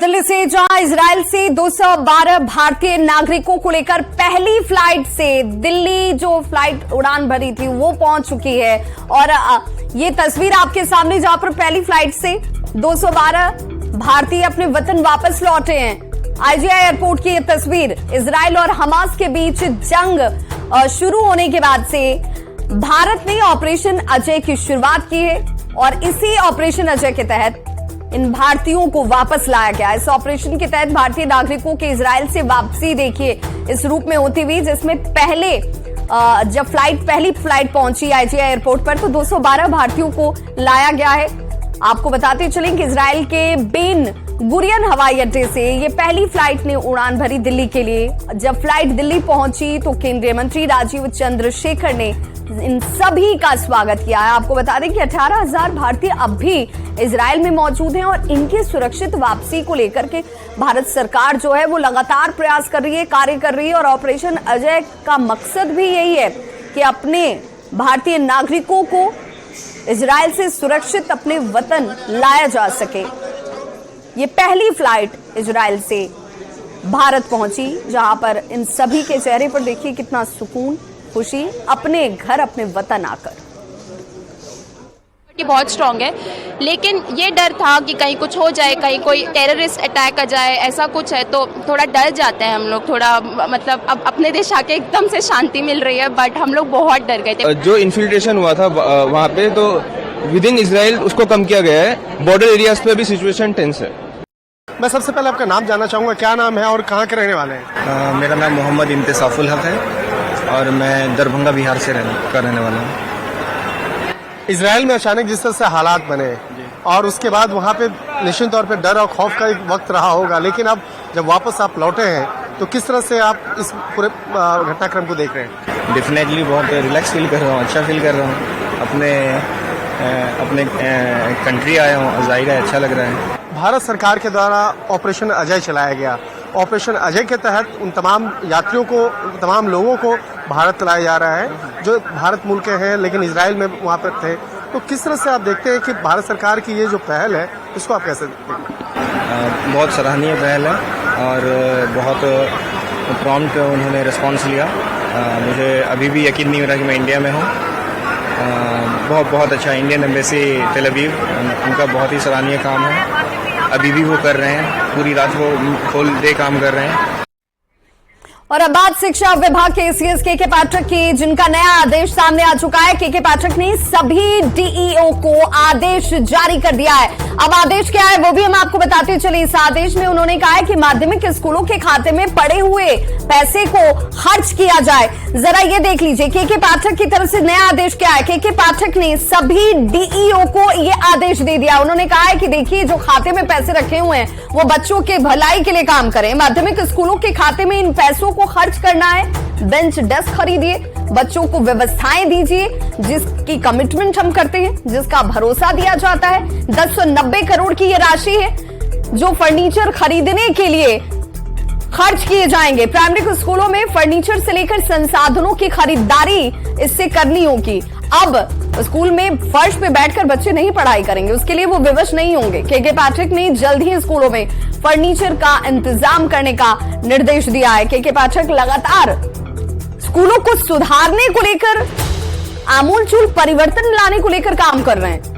दिल्ली से, जहां इजराइल से 212 भारतीय नागरिकों को लेकर पहली फ्लाइट से दिल्ली जो फ्लाइट उड़ान भरी थी वो पहुंच चुकी है। और ये तस्वीर आपके सामने, जहां पर पहली फ्लाइट से 212 भारतीय अपने वतन वापस लौटे हैं। आईजीआई एयरपोर्ट की ये तस्वीर। इजराइल और हमास के बीच जंग शुरू होने के बाद से भारत ने ऑपरेशन अजय की शुरुआत की है और इसी ऑपरेशन अजय के तहत इन भारतीयों को वापस लाया गया। इस ऑपरेशन के तहत भारतीय नागरिकों के इजराइल से वापसी देखिए इस रूप में होती हुई, जिसमें पहले जब पहली फ्लाइट पहुंची आईजीआई एयरपोर्ट पर तो 212 भारतीयों को लाया गया है। आपको बताते चलें कि इजराइल के बेन गुरियन हवाई अड्डे से ये पहली फ्लाइट ने उड़ान भरी दिल्ली के लिए। जब फ्लाइट दिल्ली पहुंची तो केंद्रीय मंत्री राजीव चंद्रशेखर ने इन सभी का स्वागत किया है। आपको बता दें कि 18,000 भारतीय अब भी इजराइल में मौजूद हैं और इनकी सुरक्षित वापसी को लेकर के भारत सरकार जो है वो लगातार प्रयास कर रही है, कार्य कर रही है। और ऑपरेशन अजय का मकसद भी यही है कि अपने भारतीय नागरिकों को इजराइल से सुरक्षित अपने वतन लाया जा सके। ये पहली फ्लाइट इजराइल से भारत पहुंची, जहां पर इन सभी के चेहरे पर देखिए कितना सुकून, खुशी, अपने घर अपने वतन आकर। बहुत स्ट्रांग है, लेकिन ये डर था कि कहीं कुछ हो जाए, कहीं कोई टेररिस्ट अटैक आ जाए, ऐसा कुछ है तो थोड़ा डर जाते हैं हम लोग। थोड़ा मतलब अब अपने देश आके एकदम से शांति मिल रही है, बट हम लोग बहुत डर गए थे। जो इन्फिल्ट्रेशन हुआ था वहाँ पे, तो विद इन इजराइल उसको कम किया गया है। बॉर्डर एरियाज पे भी सिचुएशन टेंस है। मैं सबसे पहले आपका नाम जानना चाहूँगा, क्या नाम है और कहाँ के रहने वाले हैं? मेरा नाम मोहम्मद इंतसाफुल हक है और मैं दरभंगा बिहार से रहने वाला हूँ। इजराइल में अचानक जिस तरह से हालात बने और उसके बाद वहाँ पे निश्चित तौर पे डर और खौफ का एक वक्त रहा होगा, लेकिन अब जब वापस आप लौटे हैं तो किस तरह से आप इस पूरे घटनाक्रम को देख रहे हैं? डेफिनेटली बहुत रिलैक्स फील कर रहा हूँ, अच्छा फील कर रहा हूँ। अपने कंट्री आया हूँ, जाहिर है अच्छा लग रहा है। भारत सरकार के द्वारा ऑपरेशन अजय चलाया गया। ऑपरेशन अजय के तहत उन तमाम यात्रियों को, तमाम लोगों को भारत लाया जा रहा है जो भारत मूल के हैं लेकिन इजराइल में वहाँ पर थे। तो किस तरह से आप देखते हैं कि भारत सरकार की ये जो पहल है इसको आप कैसे देखते हैं? बहुत सराहनीय पहल है और बहुत प्रॉम्प्ट उन्होंने रिस्पॉन्स लिया। मुझे अभी भी यकीन नहीं हो रहा कि मैं इंडिया में हूँ। बहुत अच्छा इंडियन एम्बेसी टेल अवीव, उनका बहुत ही सराहनीय काम है। अभी भी वो कर रहे हैं, पूरी रात वो फुल डे काम कर रहे हैं। और अब बात शिक्षा विभाग के एसीएस के पाठक की, जिनका नया आदेश सामने आ चुका है। के पाठक ने सभी डीईओ को आदेश जारी कर दिया है। अब आदेश क्या है वो भी हम आपको बताते चले। इस आदेश में उन्होंने कहा है कि माध्यमिक स्कूलों के खाते में पड़े हुए पैसे को खर्च किया जाए। जरा ये देख लीजिए के पाठक की तरफ से नया आदेश क्या है। के पाठक ने सभी डीईओ को ये आदेश दे दिया। उन्होंने कहा है कि देखिए, जो खाते में पैसे रखे हुए हैं वो बच्चों के भलाई के लिए काम करें। माध्यमिक स्कूलों के खाते में इन पैसों को खर्च करना है। बेंच डेस्क खरीदिए, बच्चों को व्यवस्थाएं दीजिए जिसकी कमिटमेंट हम करते हैं, जिसका भरोसा दिया जाता है। 1090 करोड़ की ये राशि है जो फर्नीचर खरीदने के लिए खर्च किए जाएंगे। प्राइमरी स्कूलों में फर्नीचर से लेकर संसाधनों की खरीदारी इससे करनी होगी। अब स्कूल में फर्श पे बैठकर बच्चे नहीं पढ़ाई करेंगे, उसके लिए वो विवश नहीं होंगे। के पाठक ने जल्द ही स्कूलों में फर्नीचर का इंतजाम करने का निर्देश दिया है। के पाठक लगातार स्कूलों को सुधारने को लेकर, आमूलचूल परिवर्तन लाने को लेकर काम कर रहे हैं।